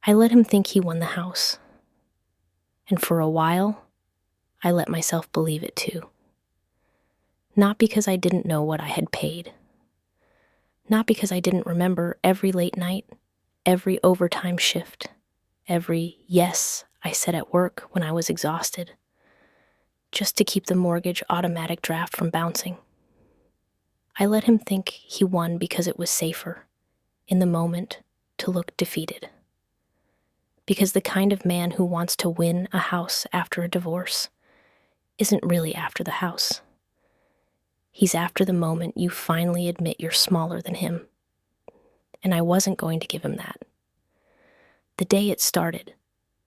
I let him think he won the house. And for a while, I let myself believe it too. Not because I didn't know what I had paid. Not because I didn't remember every late night, every overtime shift, every yes I said at work when I was exhausted, just to keep the mortgage automatic draft from bouncing. I let him think he won because it was safer, in the moment, to look defeated. Because the kind of man who wants to win a house after a divorce isn't really after the house. He's after the moment you finally admit you're smaller than him. And I wasn't going to give him that. The day it started,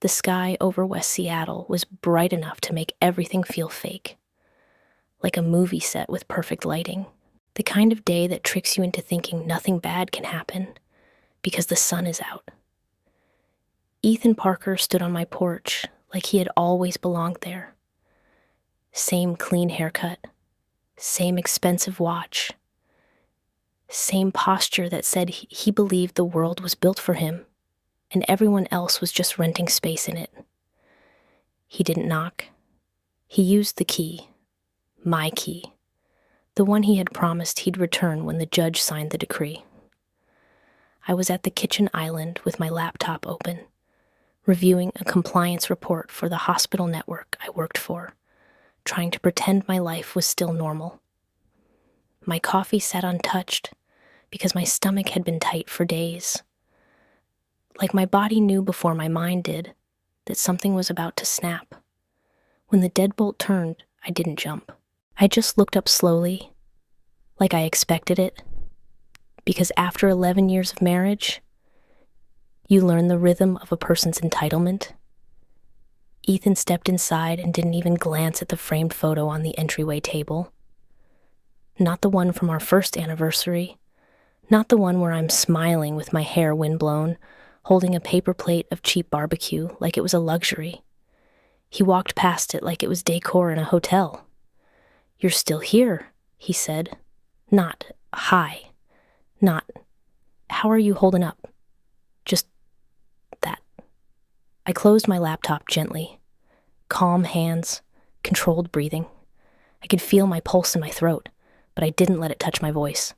the sky over West Seattle was bright enough to make everything feel fake. Like a movie set with perfect lighting. The kind of day that tricks you into thinking nothing bad can happen because the sun is out. Ethan Parker stood on my porch like he had always belonged there. Same clean haircut, same expensive watch, same posture that said he believed the world was built for him and everyone else was just renting space in it. He didn't knock. He used the key, my key, the one he had promised he'd return when the judge signed the decree. I was at the kitchen island with my laptop open, reviewing a compliance report for the hospital network I worked for, trying to pretend my life was still normal. My coffee sat untouched because my stomach had been tight for days. Like my body knew before my mind did that something was about to snap. When the deadbolt turned, I didn't jump. I just looked up slowly, like I expected it, because after 11 years of marriage, you learn the rhythm of a person's entitlement. Ethan stepped inside and didn't even glance at the framed photo on the entryway table. Not the one from our first anniversary, not the one where I'm smiling with my hair windblown, holding a paper plate of cheap barbecue like it was a luxury. He walked past it like it was decor in a hotel. "You're still here," he said. Not, "Hi." Not, "How are you holding up?" Just that. I closed my laptop gently. Calm hands, controlled breathing. I could feel my pulse in my throat, but I didn't let it touch my voice.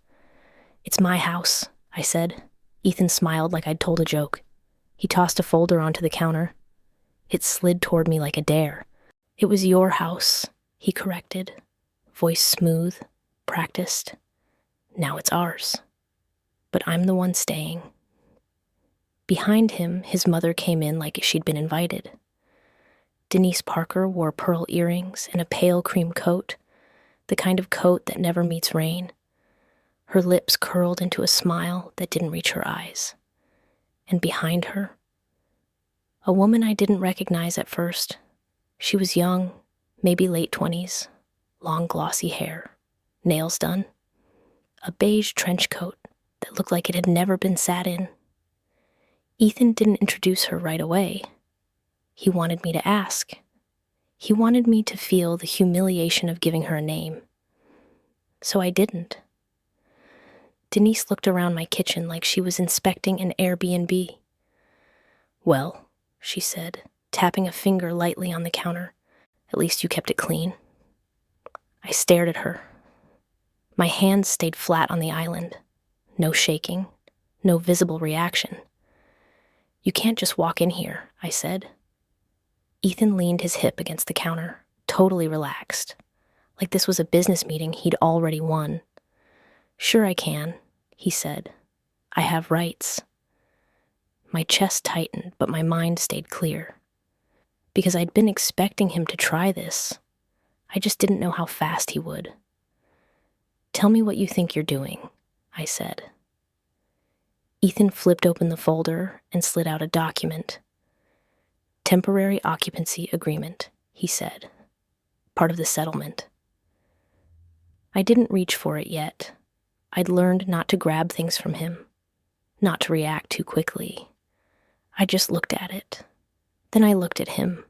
"It's my house," I said. Ethan smiled like I'd told a joke. He tossed a folder onto the counter. It slid toward me like a dare. "It was your house," he corrected, voice smooth, practiced. "Now it's ours. But I'm the one staying." Behind him, his mother came in like she'd been invited. Denise Parker wore pearl earrings and a pale cream coat, the kind of coat that never meets rain. Her lips curled into a smile that didn't reach her eyes. And behind her, a woman I didn't recognize at first. She was young, maybe late 20s, long glossy hair, nails done, a beige trench coat that looked like it had never been sat in. Ethan didn't introduce her right away. He wanted me to ask. He wanted me to feel the humiliation of giving her a name. So I didn't. Denise looked around my kitchen like she was inspecting an Airbnb. "Well," she said, tapping a finger lightly on the counter, "at least you kept it clean." I stared at her. My hands stayed flat on the island. No shaking, no visible reaction. "You can't just walk in here," I said. Ethan leaned his hip against the counter, totally relaxed, like this was a business meeting he'd already won. "Sure I can," he said. "I have rights." My chest tightened, but my mind stayed clear. Because I'd been expecting him to try this. I just didn't know how fast he would. "Tell me what you think you're doing," I said. Ethan flipped open the folder and slid out a document. "Temporary occupancy agreement," he said. "Part of the settlement." I didn't reach for it yet. I'd learned not to grab things from him, not to react too quickly. I just looked at it. Then I looked at him.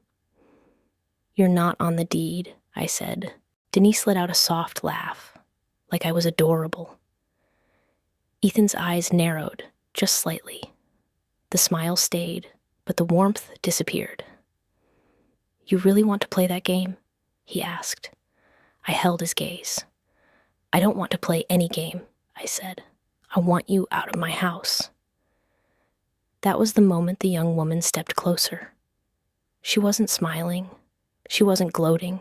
"You're not on the deed," I said. Denise let out a soft laugh, like I was adorable. Ethan's eyes narrowed, just slightly. The smile stayed, but the warmth disappeared. "You really want to play that game?" he asked. I held his gaze. "I don't want to play any game," I said. "I want you out of my house." That was the moment the young woman stepped closer. She wasn't smiling. She wasn't gloating.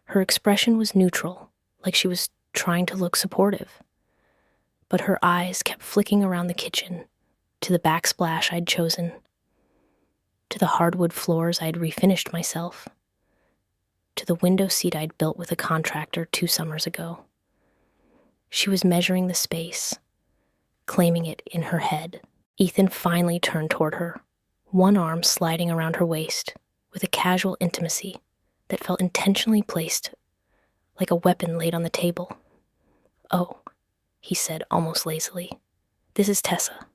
Her expression was neutral, like she was trying to look supportive. But her eyes kept flicking around the kitchen, to the backsplash I'd chosen, to the hardwood floors I'd refinished myself, to the window seat I'd built with a contractor 2 summers ago. She was measuring the space, claiming it in her head. Ethan finally turned toward her, one arm sliding around her waist, with a casual intimacy that felt intentionally placed, like a weapon laid on the table. "Oh," he said almost lazily. "This is Tessa."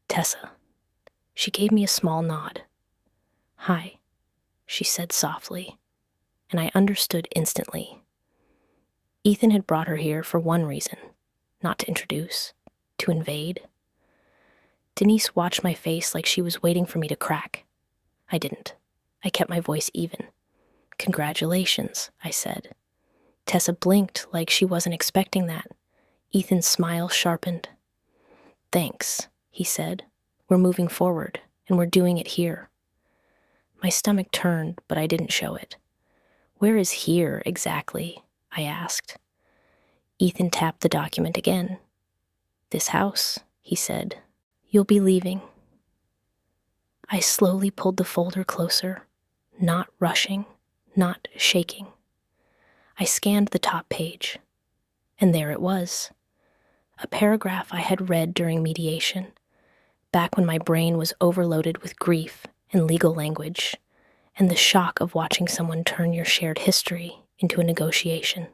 "Tessa." She gave me a small nod. "Hi," she said softly, and I understood instantly. Ethan had brought her here for one reason, not to introduce, to invade. Denise watched my face like she was waiting for me to crack. I didn't. I kept my voice even. "Congratulations," I said. Tessa blinked like she wasn't expecting that. Ethan's smile sharpened. "Thanks," he said. "We're moving forward, and we're doing it here." My stomach turned, but I didn't show it. "Where is here, exactly?" I asked. Ethan tapped the document again. "This house," he said. "You'll be leaving." I slowly pulled the folder closer, not rushing, not shaking. I scanned the top page, and there it was. A paragraph I had read during mediation, back when my brain was overloaded with grief and legal language, and the shock of watching someone turn your shared history into a negotiation.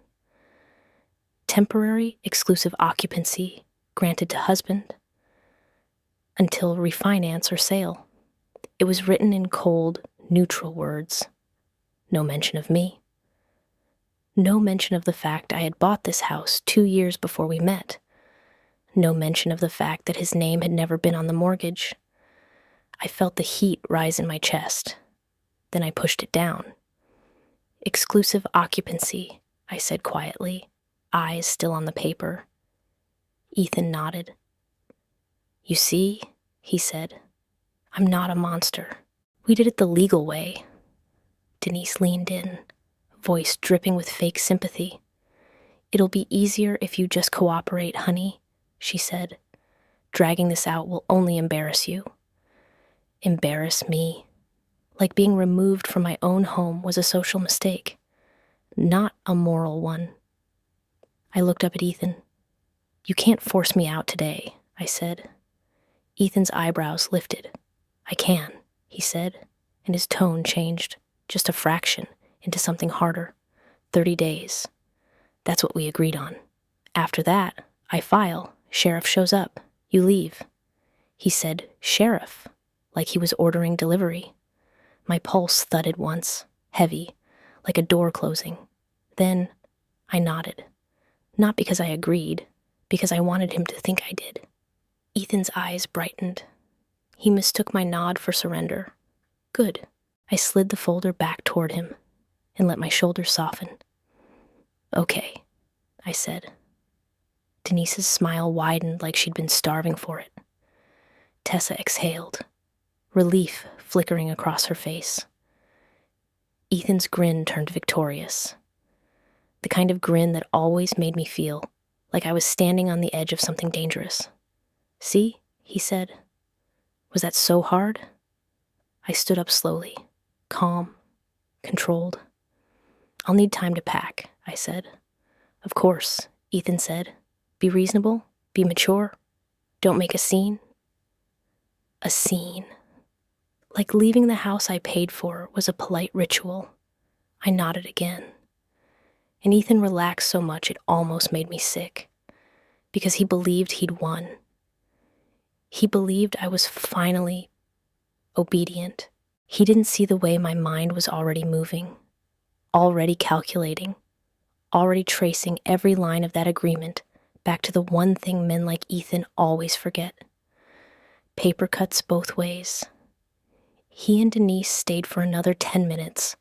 Temporary exclusive occupancy granted to husband until refinance or sale. It was written in cold, neutral words. No mention of me. No mention of the fact I had bought this house 2 years before we met. No mention of the fact that his name had never been on the mortgage. I felt the heat rise in my chest. Then I pushed it down. "Exclusive occupancy," I said quietly, eyes still on the paper. Ethan nodded. "You see," he said, "I'm not a monster. We did it the legal way." Denise leaned in, voice dripping with fake sympathy. "It'll be easier if you just cooperate, honey," she said. "Dragging this out will only embarrass you." Embarrass me. Like being removed from my own home was a social mistake, not a moral one. I looked up at Ethan. "You can't force me out today," I said. Ethan's eyebrows lifted. "I can," he said, and his tone changed, just a fraction, into something harder. 30 days. That's what we agreed on. After that, I file. Sheriff shows up. You leave." He said, "Sheriff," like he was ordering delivery. My pulse thudded once, heavy, like a door closing. Then I nodded. Not because I agreed, because I wanted him to think I did. Ethan's eyes brightened. He mistook my nod for surrender. Good. I slid the folder back toward him and let my shoulders soften. "Okay," I said. Denise's smile widened like she'd been starving for it. Tessa exhaled, relief flickering across her face. Ethan's grin turned victorious. The kind of grin that always made me feel like I was standing on the edge of something dangerous. "See," he said. "Was that so hard?" I stood up slowly, calm, controlled. "I'll need time to pack," I said. "Of course," Ethan said. "Be reasonable, be mature, don't make a scene." A scene. Like leaving the house I paid for was a polite ritual. I nodded again. And Ethan relaxed so much it almost made me sick, because he believed he'd won. He believed I was finally obedient. He didn't see the way my mind was already moving, already calculating, already tracing every line of that agreement back to the one thing men like Ethan always forget. Paper cuts both ways. He and Denise stayed for another 10 minutes,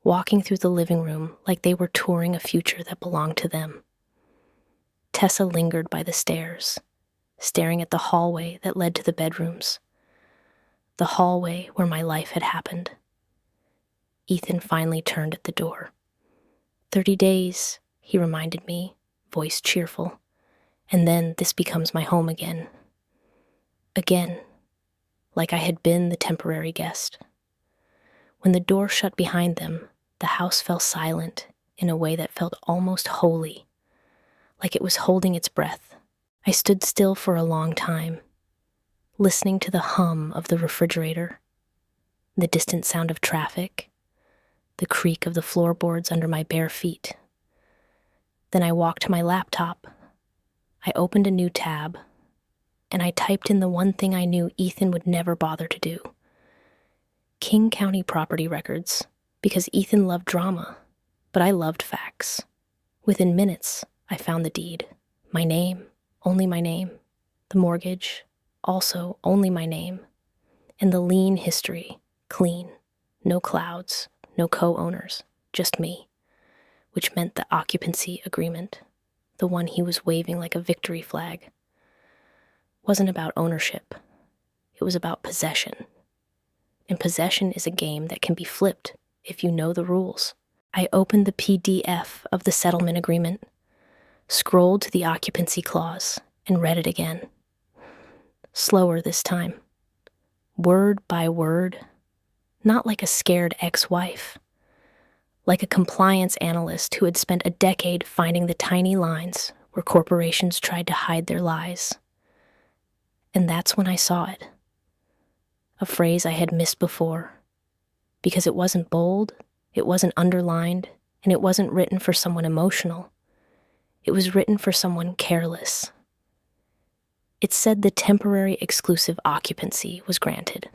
walking through the living room like they were touring a future that belonged to them. Tessa lingered by the stairs, staring at the hallway that led to the bedrooms, the hallway where my life had happened. Ethan finally turned at the door. 30 days, he reminded me, voice cheerful, and then this becomes my home again. Again, like I had been the temporary guest. When the door shut behind them, the house fell silent in a way that felt almost holy, like it was holding its breath. I stood still for a long time, listening to the hum of the refrigerator, the distant sound of traffic, the creak of the floorboards under my bare feet. Then I walked to my laptop. I opened a new tab, and I typed in the one thing I knew Ethan would never bother to do. King County property records, because Ethan loved drama, but I loved facts. Within minutes, I found the deed. My name, only my name. The mortgage, also only my name. And the lien history, clean. No clouds, no co-owners, just me. Which meant the occupancy agreement, the one he was waving like a victory flag, wasn't about ownership. It was about possession. And possession is a game that can be flipped if you know the rules. I opened the PDF of the settlement agreement, scrolled to the occupancy clause, and read it again. Slower this time. Word by word. Not like a scared ex-wife. Like a compliance analyst who had spent a decade finding the tiny lines where corporations tried to hide their lies. And that's when I saw it. A phrase I had missed before. Because it wasn't bold, it wasn't underlined, and it wasn't written for someone emotional. It was written for someone careless. It said the temporary exclusive occupancy was granted.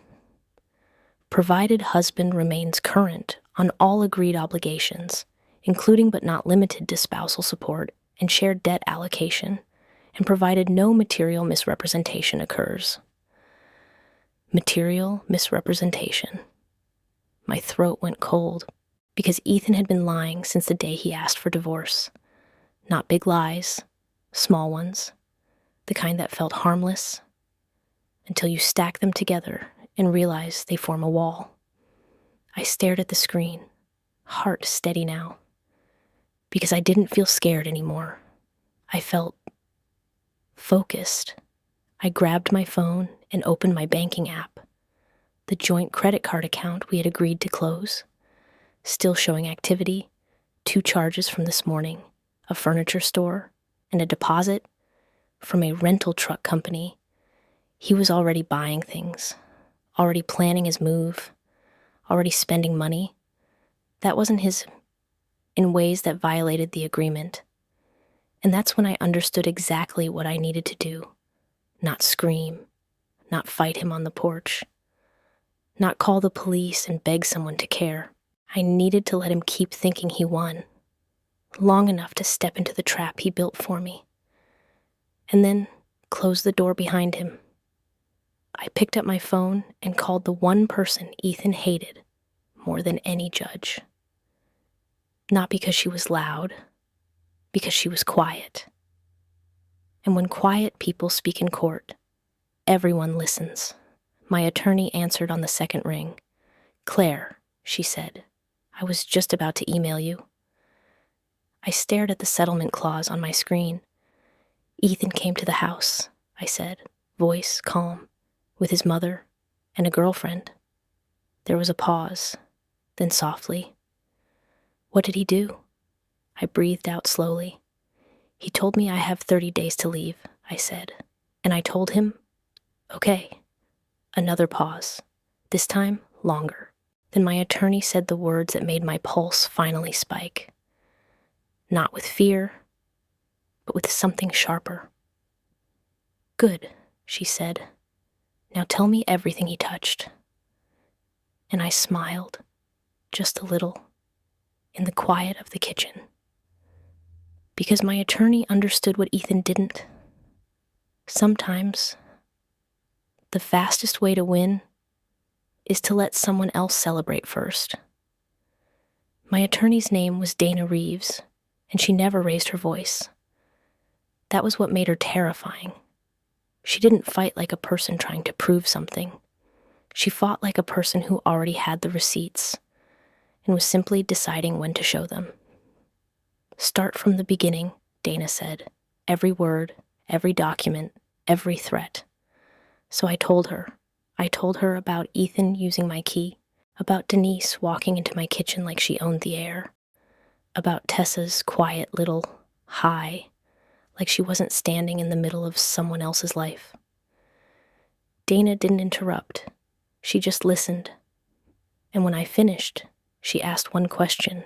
Provided husband remains current on all agreed obligations, including but not limited to spousal support and shared debt allocation, and provided no material misrepresentation occurs. Material misrepresentation. My throat went cold, because Ethan had been lying since the day he asked for divorce. Not big lies, small ones, the kind that felt harmless, until you stack them together and realize they form a wall. I stared at the screen, heart steady now, because I didn't feel scared anymore. I felt focused. I grabbed my phone and opened my banking app, the joint credit card account we had agreed to close, still showing activity, 2 charges from this morning, a furniture store, and a deposit from a rental truck company. He was already buying things, already planning his move, already spending money. That wasn't his, in ways that violated the agreement. And that's when I understood exactly what I needed to do. Not scream, not fight him on the porch, not call the police and beg someone to care. I needed to let him keep thinking he won, long enough to step into the trap he built for me, and then close the door behind him. I picked up my phone and called the one person Ethan hated more than any judge. Not because she was loud, because she was quiet. And when quiet people speak in court, everyone listens. My attorney answered on the second ring. "Claire," she said, "I was just about to email you." I stared at the settlement clause on my screen. "Ethan came to the house," I said, voice calm, "with his mother and a girlfriend." There was a pause, then softly, "What did he do?" I breathed out slowly. "He told me I have 30 days to leave," I said, and I told him, "Okay." Another pause, this time longer. Then my attorney said the words that made my pulse finally spike. Not with fear, but with something sharper. "Good," she said. "Now tell me everything he touched." And I smiled, just a little, in the quiet of the kitchen. Because my attorney understood what Ethan didn't. Sometimes, the fastest way to win is to let someone else celebrate first. My attorney's name was Dana Reeves, and she never raised her voice. That was what made her terrifying. She didn't fight like a person trying to prove something. She fought like a person who already had the receipts and was simply deciding when to show them. Start from the beginning, Dana said. Every word, every document, every threat. So I told her. I told her about Ethan using my key, about Denise walking into my kitchen like she owned the air, about Tessa's quiet little hi, like she wasn't standing in the middle of someone else's life. Dana didn't interrupt. She just listened. And when I finished, she asked one question.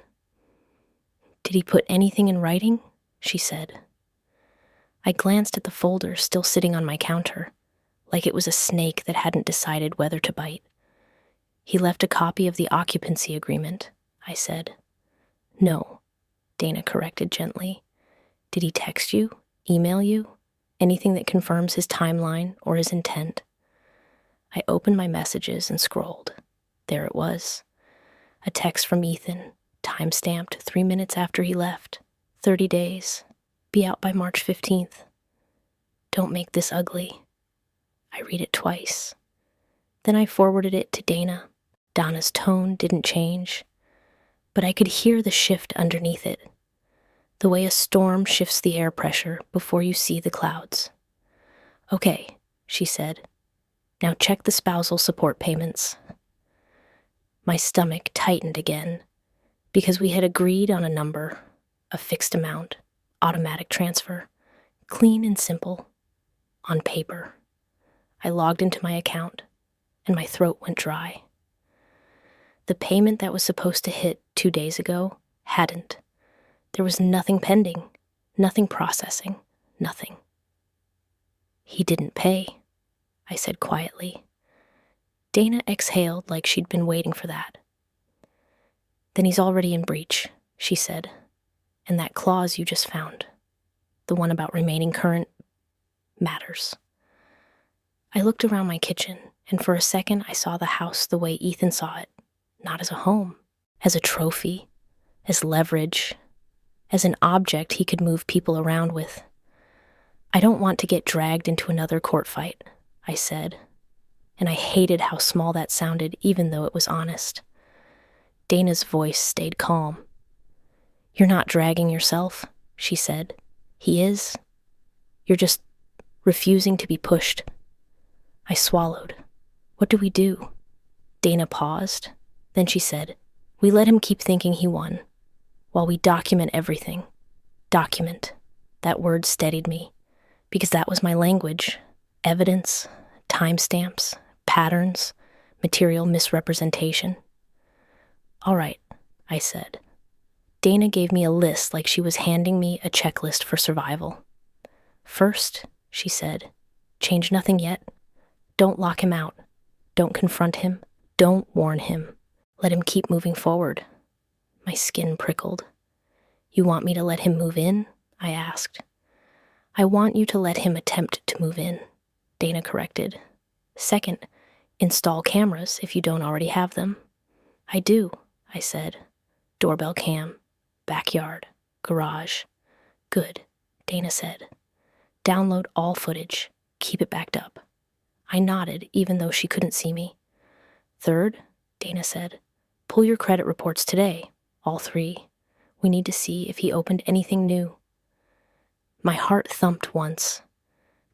"Did he put anything in writing?" she said. I glanced at the folder still sitting on my counter, like it was a snake that hadn't decided whether to bite. "He left a copy of the occupancy agreement," I said. "No," Dana corrected gently. "Did he text you, email you, anything that confirms his timeline or his intent?" I opened my messages and scrolled. There it was. A text from Ethan, time-stamped 3 minutes after he left. 30 days. Be out by March 15th. Don't make this ugly. I read it twice. Then I forwarded it to Dana. Donna's tone didn't change, but I could hear the shift underneath it, the way a storm shifts the air pressure before you see the clouds. "Okay," she said. "Now check the spousal support payments." My stomach tightened again, because we had agreed on a number, a fixed amount, automatic transfer, clean and simple, on paper. I logged into my account, and my throat went dry. The payment that was supposed to hit 2 days ago hadn't. There was nothing pending, nothing processing, nothing. "He didn't pay," I said quietly. Dana exhaled like she'd been waiting for that. "Then he's already in breach," she said. "And that clause you just found, the one about remaining current, matters." I looked around my kitchen, and for a second I saw the house the way Ethan saw it, not as a home, as a trophy, as leverage, as an object he could move people around with. "I don't want to get dragged into another court fight," I said, and I hated how small that sounded even though it was honest. Dana's voice stayed calm. "You're not dragging yourself," she said. "He is. You're just refusing to be pushed." I swallowed. "What do we do?" Dana paused. Then she said, "We let him keep thinking he won, while we document everything." Document. That word steadied me, because that was my language. Evidence, timestamps, patterns, material misrepresentation. "All right," I said. Dana gave me a list like she was handing me a checklist for survival. "First," she said, "change nothing yet. Don't lock him out. Don't confront him. Don't warn him. Let him keep moving forward." My skin prickled. "You want me to let him move in?" I asked. "I want you to let him attempt to move in," Dana corrected. "Second, install cameras if you don't already have them." "I do," I said. "Doorbell cam, backyard, garage." "Good," Dana said. "Download all footage. Keep it backed up." I nodded, even though she couldn't see me. "Third," Dana said, "pull your credit reports today, all 3. We need to see if he opened anything new." My heart thumped once,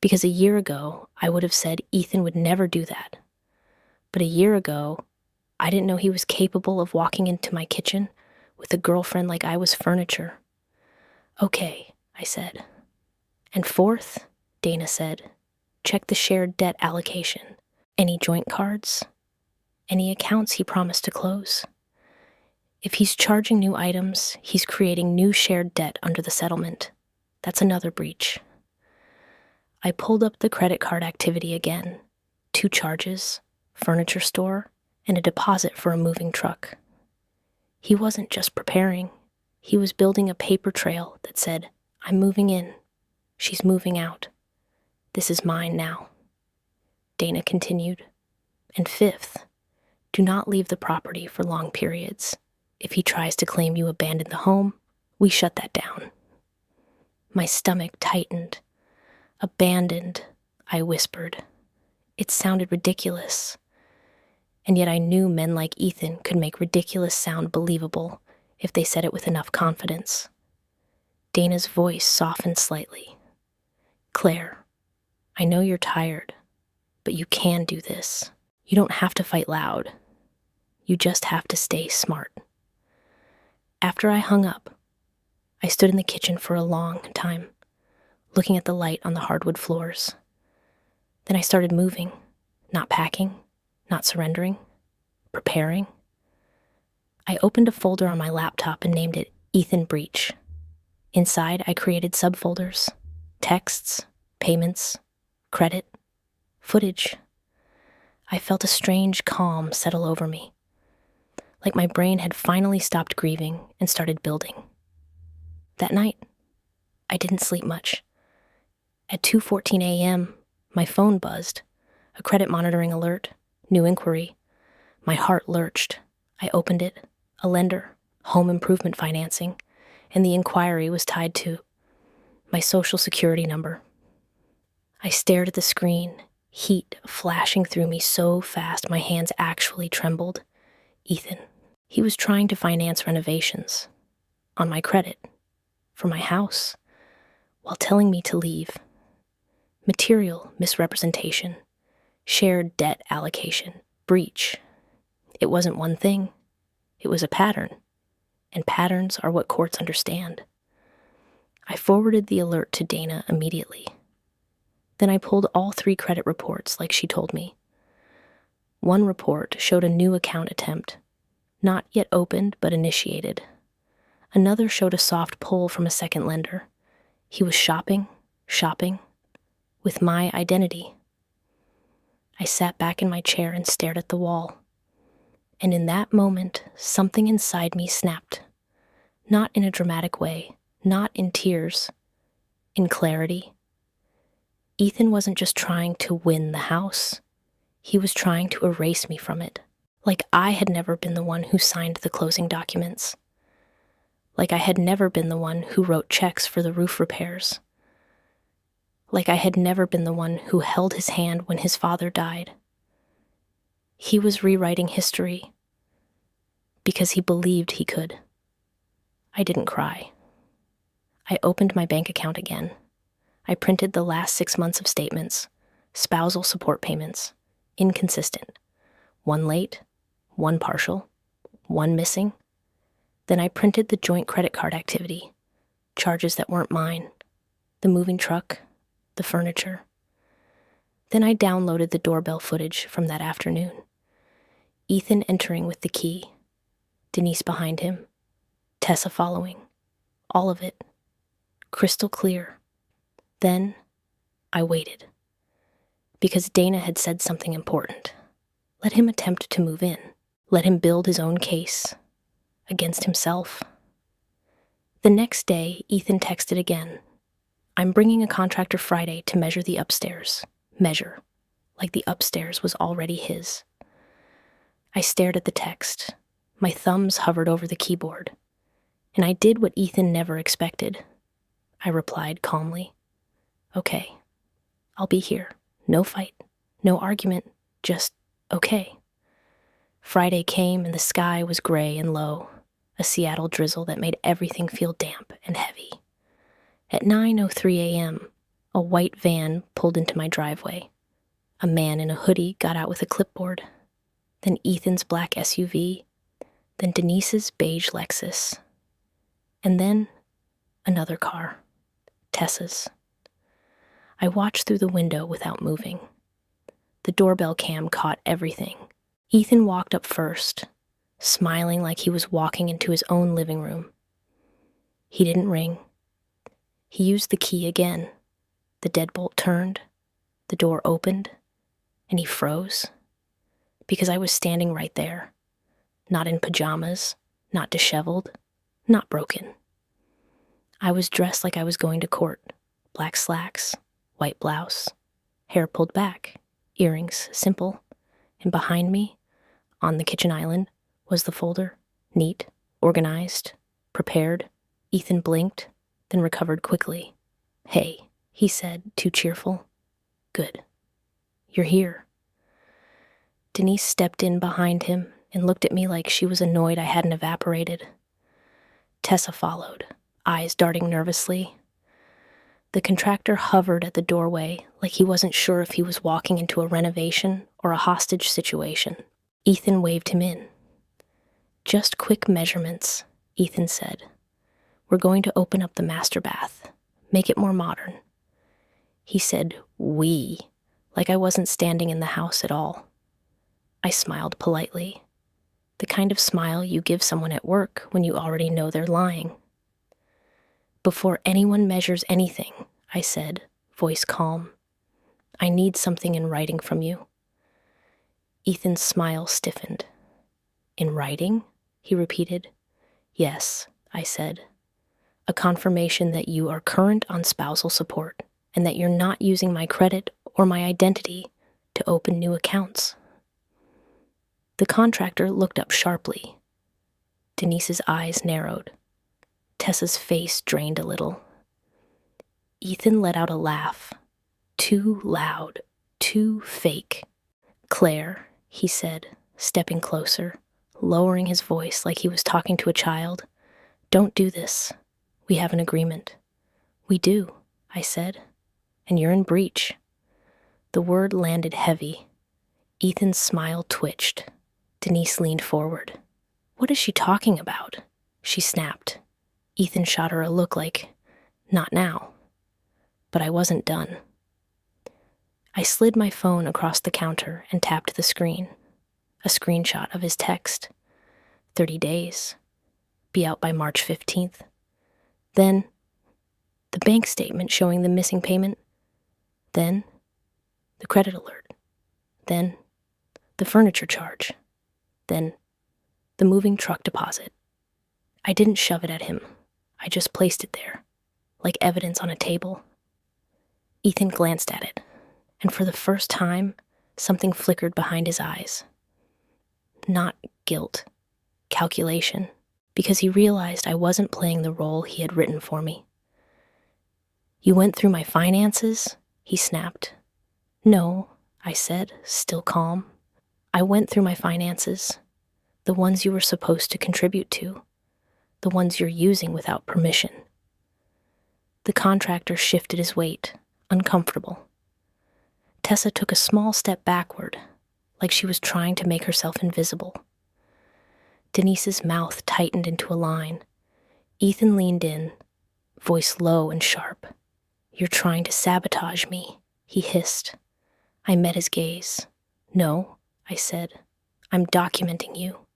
because a year ago I would have said Ethan would never do that. But a year ago, I didn't know he was capable of walking into my kitchen with a girlfriend like I was furniture. "Okay," I said. "And fourth," Dana said, "check the shared debt allocation. Any joint cards? Any accounts he promised to close? If he's charging new items, he's creating new shared debt under the settlement. That's another breach." I pulled up the credit card activity again. 2 charges, furniture store, and a deposit for a moving truck. He wasn't just preparing. He was building a paper trail that said, "I'm moving in. She's moving out. This is mine now." Dana continued. "And fifth, Do not leave the property for long periods. If he tries to claim you abandoned the home, we shut that down. My stomach tightened. Abandoned, I whispered. It sounded ridiculous. And yet I knew men like Ethan could make ridiculous sound believable if they said it with enough confidence. Dana's voice softened slightly. Claire, I know you're tired, but you can do this. You don't have to fight loud. You just have to stay smart. After I hung up, I stood in the kitchen for a long time, looking at the light on the hardwood floors. Then I started moving, not packing, not surrendering, preparing. I opened a folder on my laptop and named it Ethan Breach. Inside, I created subfolders, texts, payments, credit, footage. I felt a strange calm settle over me, like my brain had finally stopped grieving and started building. That night, I didn't sleep much. At 2:14 a.m., my phone buzzed, a credit monitoring alert, new inquiry. My heart lurched. I opened it, a lender, home improvement financing, and the inquiry was tied to my social security number. I stared at the screen, heat flashing through me so fast my hands actually trembled. Ethan. He was trying to finance renovations, on my credit, for my house, while telling me to leave. Material misrepresentation, shared debt allocation, breach. It wasn't one thing. It was a pattern, and patterns are what courts understand. I forwarded the alert to Dana immediately. Then I pulled all 3 credit reports like she told me. One report showed a new account attempt, not yet opened but initiated. Another showed a soft pull from a second lender. He was shopping, with my identity. I sat back in my chair and stared at the wall. And in that moment, something inside me snapped. Not in a dramatic way, not in tears, in clarity. Ethan wasn't just trying to win the house. He was trying to erase me from it. Like I had never been the one who signed the closing documents. Like I had never been the one who wrote checks for the roof repairs. Like I had never been the one who held his hand when his father died. He was rewriting history because he believed he could. I didn't cry. I opened my bank account again. I printed the last 6 months of statements, spousal support payments, inconsistent, one late, one partial, one missing. Then I printed the joint credit card activity, charges that weren't mine, the moving truck, the furniture. Then I downloaded the doorbell footage from that afternoon. Ethan entering with the key, Denise behind him, Tessa following, all of it, crystal clear. Then I waited, because Dana had said something important. Let him attempt to move in. Let him build his own case against himself. The next day, Ethan texted again. I'm bringing a contractor Friday to measure the upstairs. Measure, like the upstairs was already his. I stared at the text. My thumbs hovered over the keyboard. And I did what Ethan never expected. I replied calmly. Okay, I'll be here. No fight, no argument, just okay. Friday came and the sky was gray and low, a Seattle drizzle that made everything feel damp and heavy. At 9:03 a.m., a white van pulled into my driveway. A man in a hoodie got out with a clipboard, then Ethan's black SUV, then Denise's beige Lexus, and then another car, Tessa's. I watched through the window without moving. The doorbell cam caught everything. Ethan walked up first, smiling like he was walking into his own living room. He didn't ring. He used the key again. The deadbolt turned, the door opened, and he froze. Because I was standing right there, not in pajamas, not disheveled, not broken. I was dressed like I was going to court, black slacks, white blouse, hair pulled back, earrings simple, and behind me, On the kitchen island was the folder, neat, organized, prepared. Ethan blinked, then recovered quickly. "Hey," he said, too cheerful. "Good. You're here." Denise stepped in behind him and looked at me like she was annoyed I hadn't evaporated. Tessa followed, eyes darting nervously. The contractor hovered at the doorway like he wasn't sure if he was walking into a renovation or a hostage situation. Ethan waved him in. "Just quick measurements," Ethan said. "We're going to open up the master bath, make it more modern." He said "we," like I wasn't standing in the house at all. I smiled politely, the kind of smile you give someone at work when you already know they're lying. "Before anyone measures anything," I said, voice calm, "I need something in writing from you." Ethan's smile stiffened. "In writing?" he repeated. "Yes," I said. "A confirmation that you are current on spousal support and that you're not using my credit or my identity to open new accounts." The contractor looked up sharply. Denise's eyes narrowed. Tessa's face drained a little. Ethan let out a laugh. Too loud, too fake. "Claire," he said, stepping closer, lowering his voice like he was talking to a child, "don't do this. We have an agreement." "We do," I said, "and you're in breach." The word landed heavy. Ethan's smile twitched. Denise leaned forward. "What is she talking about?" she snapped. Ethan shot her a look like, "Not now." But I wasn't done. I slid my phone across the counter and tapped the screen. A screenshot of his text. 30 days. Be out by March 15th. Then, the bank statement showing the missing payment. Then, the credit alert. Then, the furniture charge. Then, the moving truck deposit. I didn't shove it at him. I just placed it there, like evidence on a table. Ethan glanced at it, and for the first time, something flickered behind his eyes. Not guilt, calculation, because he realized I wasn't playing the role he had written for me. "You went through my finances?" he snapped. "No," I said, still calm. "I went through my finances, the ones you were supposed to contribute to, the ones you're using without permission." The contractor shifted his weight, uncomfortable. Tessa took a small step backward, like she was trying to make herself invisible. Denise's mouth tightened into a line. Ethan leaned in, voice low and sharp. "You're trying to sabotage me," he hissed. I met his gaze. "No," I said. "I'm documenting you."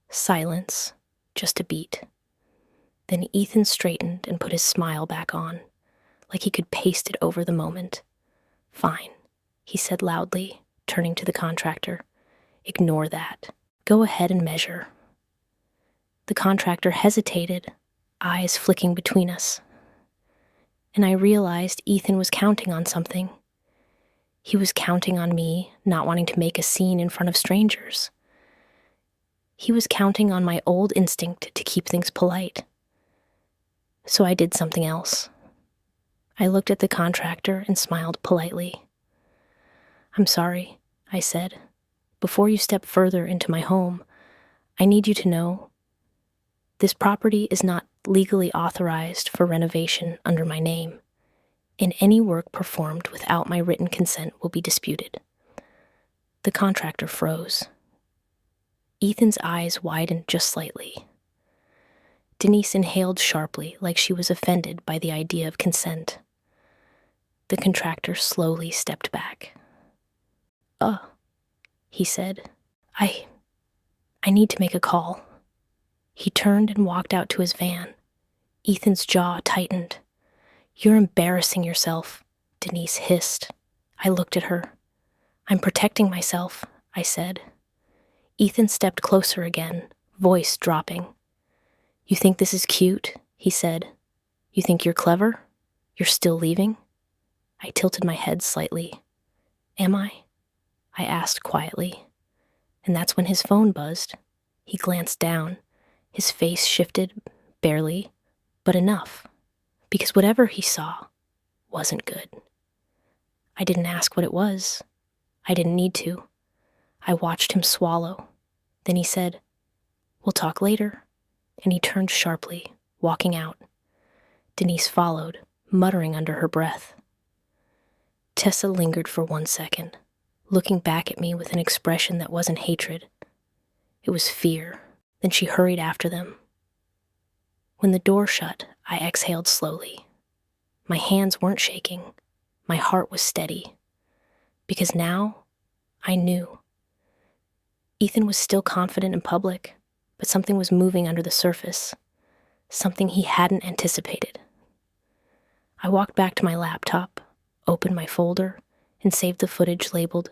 Silence, just a beat. Then Ethan straightened and put his smile back on, like he could paste it over the moment. "Fine," he said loudly, turning to the contractor. "Ignore that. Go ahead and measure." The contractor hesitated, eyes flicking between us. And I realized Ethan was counting on something. He was counting on me not wanting to make a scene in front of strangers. He was counting on my old instinct to keep things polite. So I did something else. I looked at the contractor and smiled politely. "I'm sorry," I said. "Before you step further into my home, I need you to know this property is not legally authorized for renovation under my name, and any work performed without my written consent will be disputed." The contractor froze. Ethan's eyes widened just slightly. Denise inhaled sharply, like she was offended by the idea of consent. The contractor slowly stepped back. He said. I need to make a call." He turned and walked out to his van. Ethan's jaw tightened. "You're embarrassing yourself," Denise hissed. I looked at her. "I'm protecting myself," I said. Ethan stepped closer again, voice dropping. "You think this is cute?" he said. "You think you're clever? You're still leaving?" I tilted my head slightly. "Am I?" I asked quietly. And that's when his phone buzzed. He glanced down. His face shifted, barely, but enough, because whatever he saw wasn't good. I didn't ask what it was. I didn't need to. I watched him swallow. Then he said, "We'll talk later." And he turned sharply, walking out. Denise followed, muttering under her breath. Tessa lingered for 1 second, looking back at me with an expression that wasn't hatred. It was fear. Then she hurried after them. When the door shut, I exhaled slowly. My hands weren't shaking. My heart was steady. Because now, I knew. Ethan was still confident in public, but something was moving under the surface. Something he hadn't anticipated. I walked back to my laptop, opened my folder, and saved the footage labeled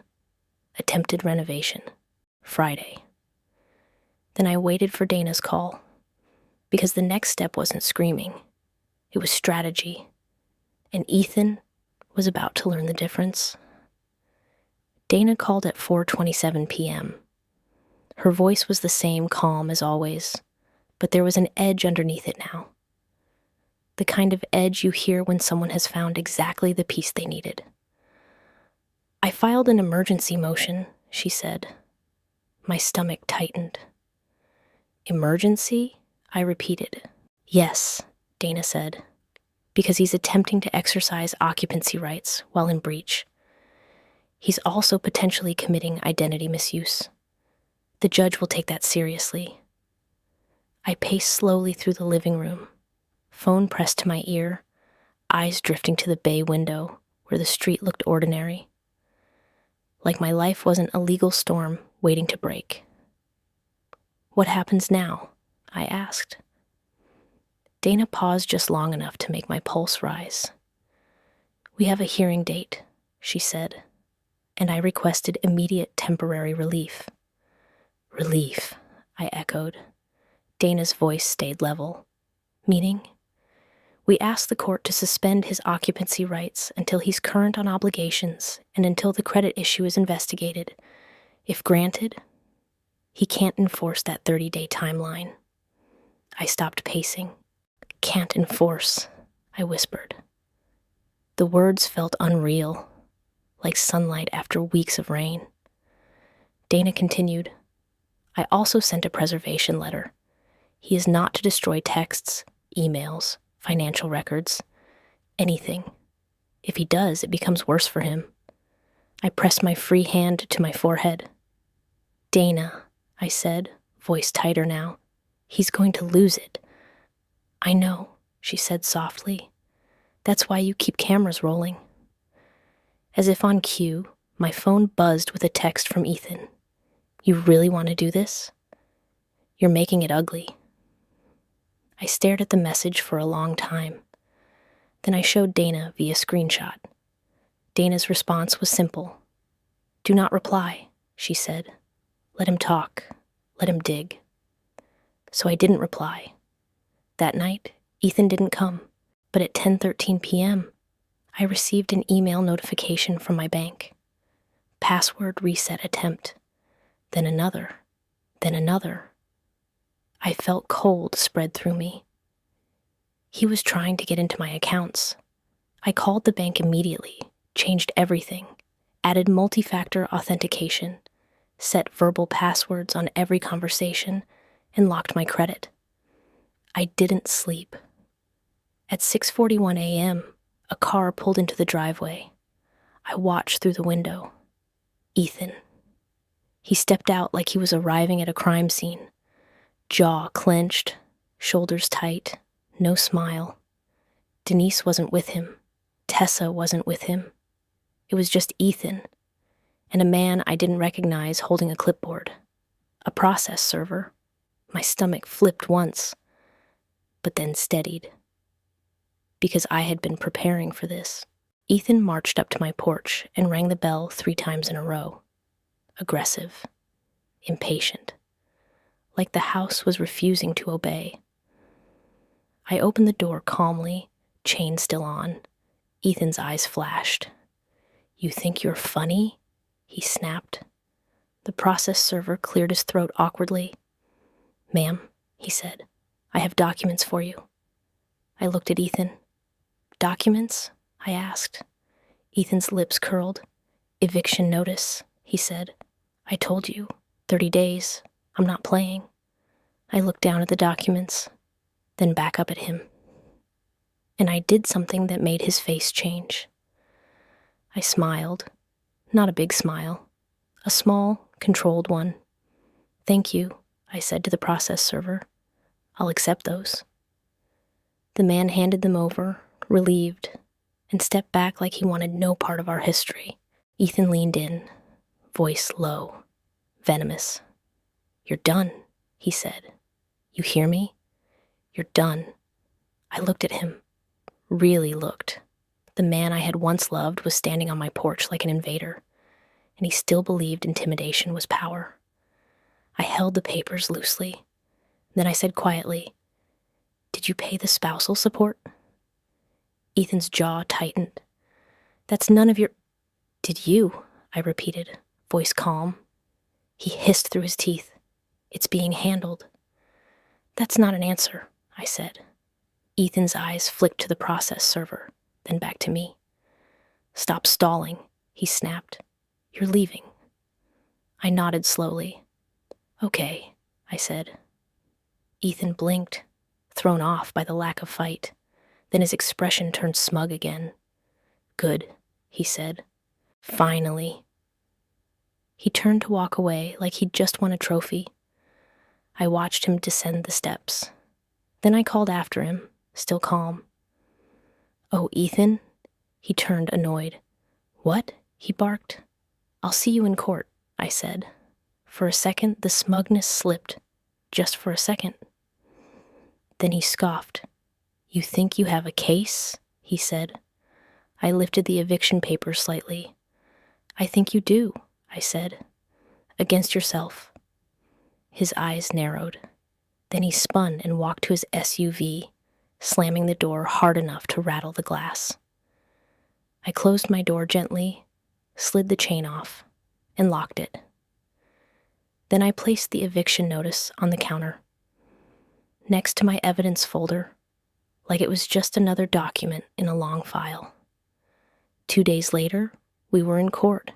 Attempted Renovation, Friday. Then I waited for Dana's call, because the next step wasn't screaming. It was strategy, and Ethan was about to learn the difference. Dana called at 4:27 p.m. Her voice was the same calm as always, but there was an edge underneath it now. The kind of edge you hear when someone has found exactly the piece they needed. "I filed an emergency motion," she said. My stomach tightened. "Emergency?" I repeated. "Yes," Dana said, "because he's attempting to exercise occupancy rights while in breach. He's also potentially committing identity misuse. The judge will take that seriously." I paced slowly through the living room, phone pressed to my ear, eyes drifting to the bay window where the street looked ordinary. Like my life wasn't a legal storm waiting to break. "What happens now?" I asked. Dana paused just long enough to make my pulse rise. "We have a hearing date," she said, and I requested immediate temporary relief. "Relief," I echoed. Dana's voice stayed level. "Meaning?" "We asked the court to suspend his occupancy rights until he's current on obligations and until the credit issue is investigated. If granted, he can't enforce that 30-day timeline." I stopped pacing. "Can't enforce," I whispered. The words felt unreal, like sunlight after weeks of rain. Dana continued, "I also sent a preservation letter. He is not to destroy texts, emails, financial records, anything. If he does, it becomes worse for him." I pressed my free hand to my forehead. "Dana," I said, voice tighter now, "he's going to lose it." "I know," she said softly. "That's why you keep cameras rolling." As if on cue, my phone buzzed with a text from Ethan. "You really want to do this? You're making it ugly." I stared at the message for a long time. Then I showed Dana via screenshot. Dana's response was simple. "Do not reply," she said. "Let him talk. Let him dig." So I didn't reply. That night, Ethan didn't come, but at 10:13 p.m., I received an email notification from my bank. Password reset attempt. Then another. Then another. I felt cold spread through me. He was trying to get into my accounts. I called the bank immediately, changed everything, added multi-factor authentication, set verbal passwords on every conversation, and locked my credit. I didn't sleep. At 6:41 a.m., a car pulled into the driveway. I watched through the window. Ethan. He stepped out like he was arriving at a crime scene. Jaw clenched, shoulders tight, no smile. Denise wasn't with him. Tessa wasn't with him. It was just Ethan, and a man I didn't recognize holding a clipboard. A process server. My stomach flipped once, but then steadied. Because I had been preparing for this. Ethan marched up to my porch and rang the bell 3 times in a row. Aggressive. Impatient. Like the house was refusing to obey. I opened the door calmly, chain still on. Ethan's eyes flashed. "You think you're funny?" he snapped. The process server cleared his throat awkwardly. "Ma'am," he said, "I have documents for you." I looked at Ethan. "Documents?" I asked. Ethan's lips curled. "Eviction notice," he said. "I told you, 30 days. I'm not playing." I looked down at the documents, then back up at him. And I did something that made his face change. I smiled. Not a big smile. A small, controlled one. "Thank you," I said to the process server. "I'll accept those." The man handed them over, relieved, and stepped back like he wanted no part of our history. Ethan leaned in, voice low, venomous. "You're done," he said. "You hear me? You're done." I looked at him. Really looked. The man I had once loved was standing on my porch like an invader, and he still believed intimidation was power. I held the papers loosely. Then I said quietly, "Did you pay the spousal support?" Ethan's jaw tightened. "That's none of your—" "Did you?" I repeated, voice calm. He hissed through his teeth. "It's being handled." "That's not an answer," I said. Ethan's eyes flicked to the process server, then back to me. "Stop stalling," he snapped. "You're leaving." I nodded slowly. "Okay," I said. Ethan blinked, thrown off by the lack of fight. Then his expression turned smug again. "Good," he said. "Finally." He turned to walk away like he'd just won a trophy. I watched him descend the steps. Then I called after him, still calm. "Oh, Ethan?" He turned annoyed. "What?" he barked. "I'll see you in court," I said. For a second, the smugness slipped. Just for a second. Then he scoffed. "You think you have a case?" he said. I lifted the eviction paper slightly. "I think you do," I said. "Against yourself." His eyes narrowed. Then he spun and walked to his SUV, slamming the door hard enough to rattle the glass. I closed my door gently, slid the chain off, and locked it. Then I placed the eviction notice on the counter, next to my evidence folder, like it was just another document in a long file. 2 days later, we were in court.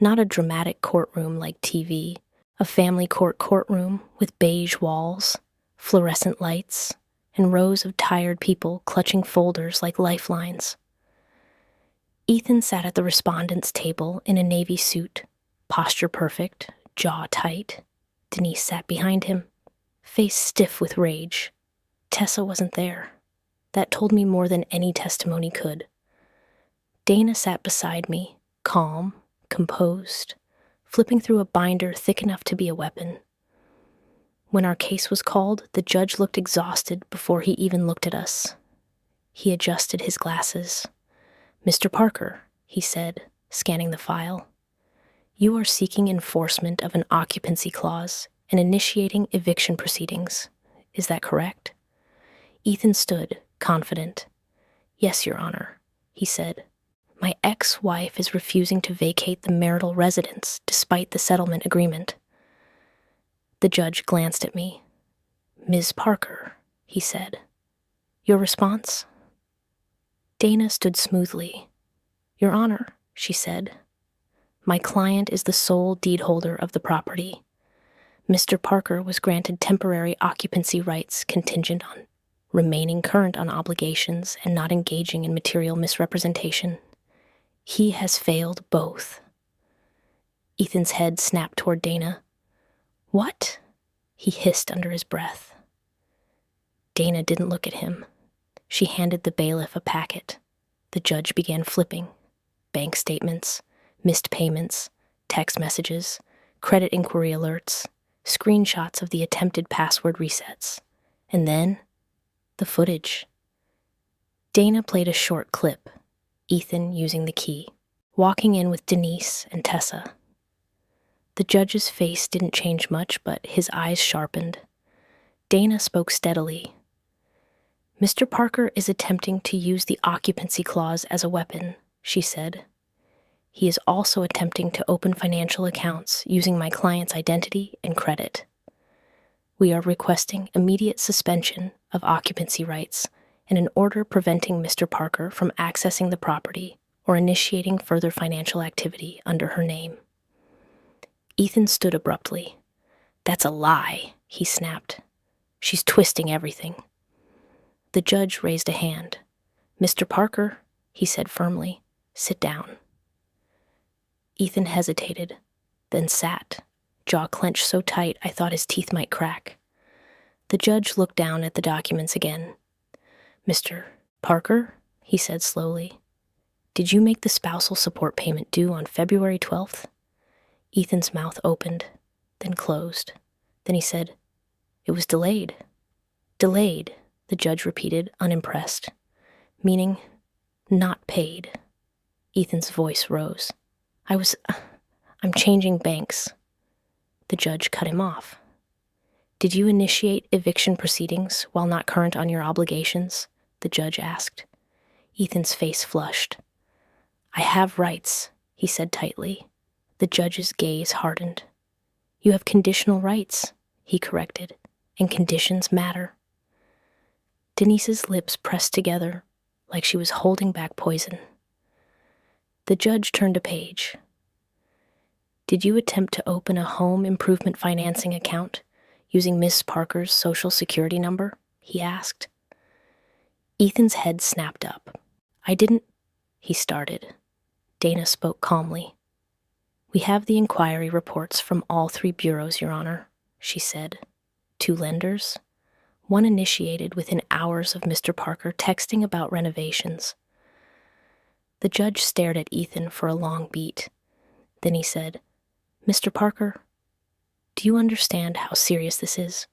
Not a dramatic courtroom like TV, a family court courtroom with beige walls, fluorescent lights, and rows of tired people clutching folders like lifelines. Ethan sat at the respondent's table in a navy suit, posture perfect, jaw tight. Denise sat behind him, face stiff with rage. Tessa wasn't there. That told me more than any testimony could. Dana sat beside me, calm, composed, flipping through a binder thick enough to be a weapon. When our case was called, the judge looked exhausted before he even looked at us. He adjusted his glasses. "Mr. Parker," he said, scanning the file, "you are seeking enforcement of an occupancy clause and initiating eviction proceedings. Is that correct?" Ethan stood, confident. "Yes, Your Honor," he said. "My ex-wife is refusing to vacate the marital residence despite the settlement agreement." The judge glanced at me. "Ms. Parker," he said. "Your response?" Dana stood smoothly. "Your Honor," she said, "my client is the sole deed holder of the property. Mr. Parker was granted temporary occupancy rights contingent on remaining current on obligations and not engaging in material misrepresentation. He has failed both." Ethan's head snapped toward Dana. "What?" he hissed under his breath. Dana didn't look at him. She handed the bailiff a packet. The judge began flipping. Bank statements, missed payments, text messages, credit inquiry alerts, screenshots of the attempted password resets. And then, the footage. Dana played a short clip, Ethan using the key, walking in with Denise and Tessa. The judge's face didn't change much, but his eyes sharpened. Dana spoke steadily. "Mr. Parker is attempting to use the occupancy clause as a weapon," she said. He is also attempting to open financial accounts using my client's identity and credit. We are requesting immediate suspension of occupancy rights and an order preventing Mr. Parker from accessing the property or initiating further financial activity under her name. Ethan stood abruptly. "That's a lie," he snapped. "She's twisting everything." The judge raised a hand. "Mr. Parker," he said firmly, "sit down." Ethan hesitated, then sat, jaw clenched so tight I thought his teeth might crack. The judge looked down at the documents again. "Mr. Parker," he said slowly, "did you make the spousal support payment due on February 12th? Ethan's mouth opened, then closed. Then he said, "It was delayed." "Delayed," the judge repeated, unimpressed. "Meaning, not paid." Ethan's voice rose. I'm changing banks." The judge cut him off. "Did you initiate eviction proceedings while not current on your obligations?" the judge asked. Ethan's face flushed. "I have rights," he said tightly. The judge's gaze hardened. "You have conditional rights," he corrected, "and conditions matter." Denise's lips pressed together like she was holding back poison. The judge turned a page. "Did you attempt to open a home improvement financing account using Miss Parker's social security number?" he asked. Ethan's head snapped up. "I didn't," he started. Dana spoke calmly. "We have the inquiry reports from all 3 bureaus, Your Honor," she said. 2 lenders, one initiated within hours of Mr. Parker texting about renovations. The judge stared at Ethan for a long beat. Then he said, "Mr. Parker, do you understand how serious this is?"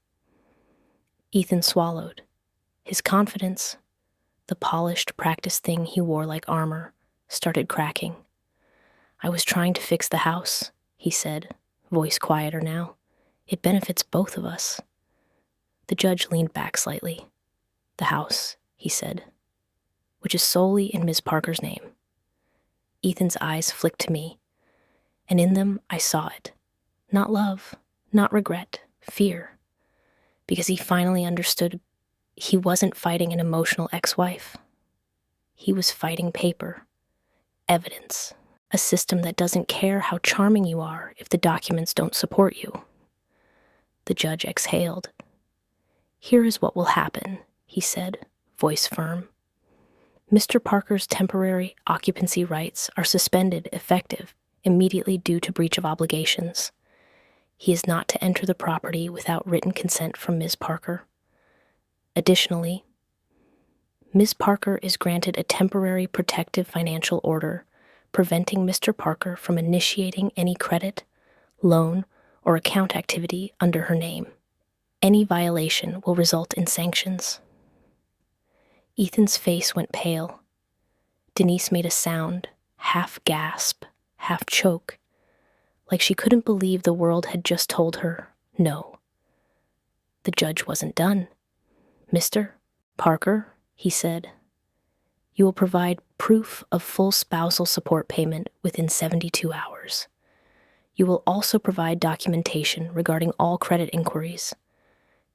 Ethan swallowed. His confidence, the polished, practiced thing he wore like armor, started cracking. "I was trying to fix the house," he said, voice quieter now. "It benefits both of us." The judge leaned back slightly. "The house," he said, "which is solely in Miss Parker's name." Ethan's eyes flicked to me, and in them I saw it. Not love, not regret, fear. Because he finally understood he wasn't fighting an emotional ex-wife. He was fighting paper, evidence, a system that doesn't care how charming you are if the documents don't support you. The judge exhaled. "Here is what will happen," he said, voice firm. "Mr. Parker's temporary occupancy rights are suspended effective immediately due to breach of obligations. He is not to enter the property without written consent from Ms. Parker. Additionally, Ms. Parker is granted a temporary protective financial order preventing Mr. Parker from initiating any credit, loan, or account activity under her name. Any violation will result in sanctions." Ethan's face went pale. Denise made a sound, half gasp, half choke, like she couldn't believe the world had just told her no. The judge wasn't done. "Mr. Parker," he said, "you will provide proof of full spousal support payment within 72 hours. You will also provide documentation regarding all credit inquiries.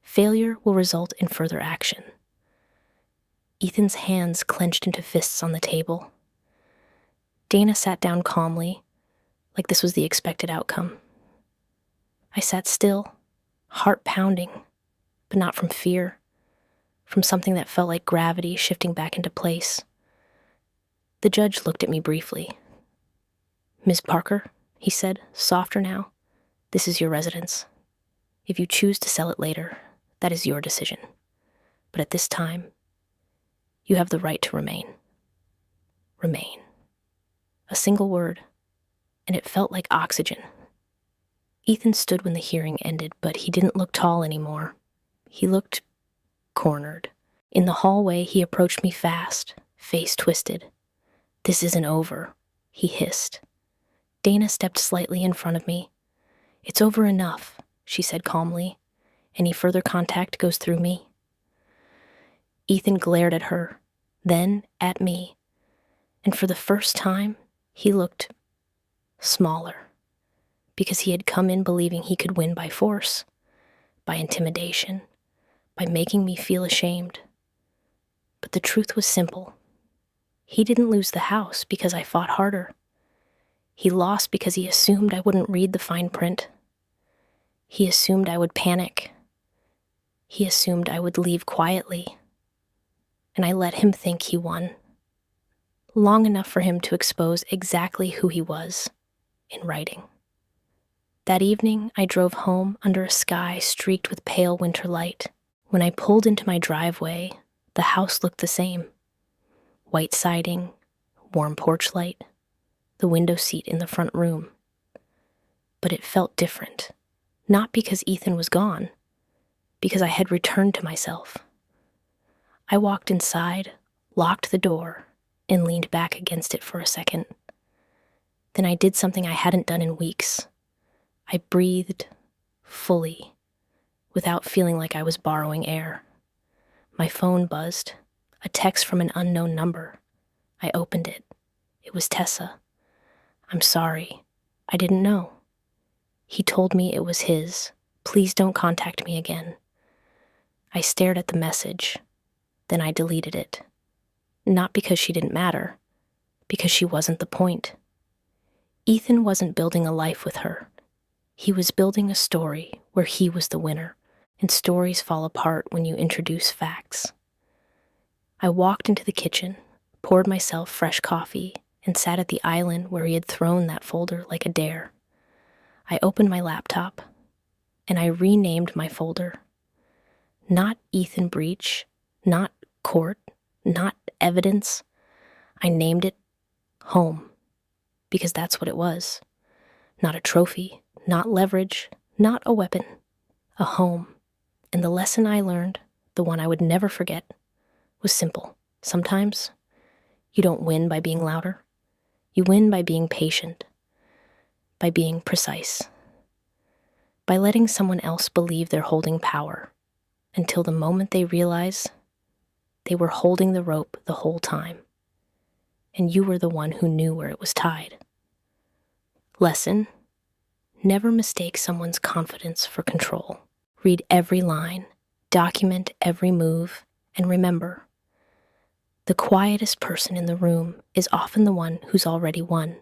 Failure will result in further action." Ethan's hands clenched into fists on the table. Dana sat down calmly, like this was the expected outcome. I sat still, heart pounding, but not from fear, from something that felt like gravity shifting back into place. The judge looked at me briefly. "Ms. Parker," he said, softer now, "this is your residence. If you choose to sell it later, that is your decision. But at this time, you have the right to remain. Remain." A single word, and it felt like oxygen. Ethan stood when the hearing ended, but he didn't look tall anymore. He looked cornered. In the hallway, he approached me fast, face twisted. "This isn't over," he hissed. Dana stepped slightly in front of me. "It's over enough," she said calmly. "Any further contact goes through me." Ethan glared at her, then at me, and for the first time, he looked smaller, because he had come in believing he could win by force, by intimidation, by making me feel ashamed. But the truth was simple. He didn't lose the house because I fought harder. He lost because he assumed I wouldn't read the fine print. He assumed I would panic. He assumed I would leave quietly. And I let him think he won. Long enough for him to expose exactly who he was in writing. That evening, I drove home under a sky streaked with pale winter light. When I pulled into my driveway, the house looked the same. White siding, warm porch light, the window seat in the front room. But it felt different, not because Ethan was gone, because I had returned to myself. I walked inside, locked the door, and leaned back against it for a second. Then I did something I hadn't done in weeks. I breathed fully, without feeling like I was borrowing air. My phone buzzed, a text from an unknown number. I opened it. It was Tessa. "I'm sorry. I didn't know." He told me it was his. "Please don't contact me again." I stared at the message. Then I deleted it. Not because she didn't matter, because she wasn't the point. Ethan wasn't building a life with her. He was building a story where he was the winner, and stories fall apart when you introduce facts. I walked into the kitchen, poured myself fresh coffee, and sat at the island where he had thrown that folder like a dare. I opened my laptop, and I renamed my folder. Not Ethan Breach, not court, not evidence. I named it home, because that's what it was. Not a trophy, not leverage, not a weapon. A home. And the lesson I learned, the one I would never forget, was simple. Sometimes you don't win by being louder. You win by being patient, by being precise, by letting someone else believe they're holding power until the moment they realize they were holding the rope the whole time, and you were the one who knew where it was tied. Lesson: never mistake someone's confidence for control. Read every line, document every move, and remember, the quietest person in the room is often the one who's already won.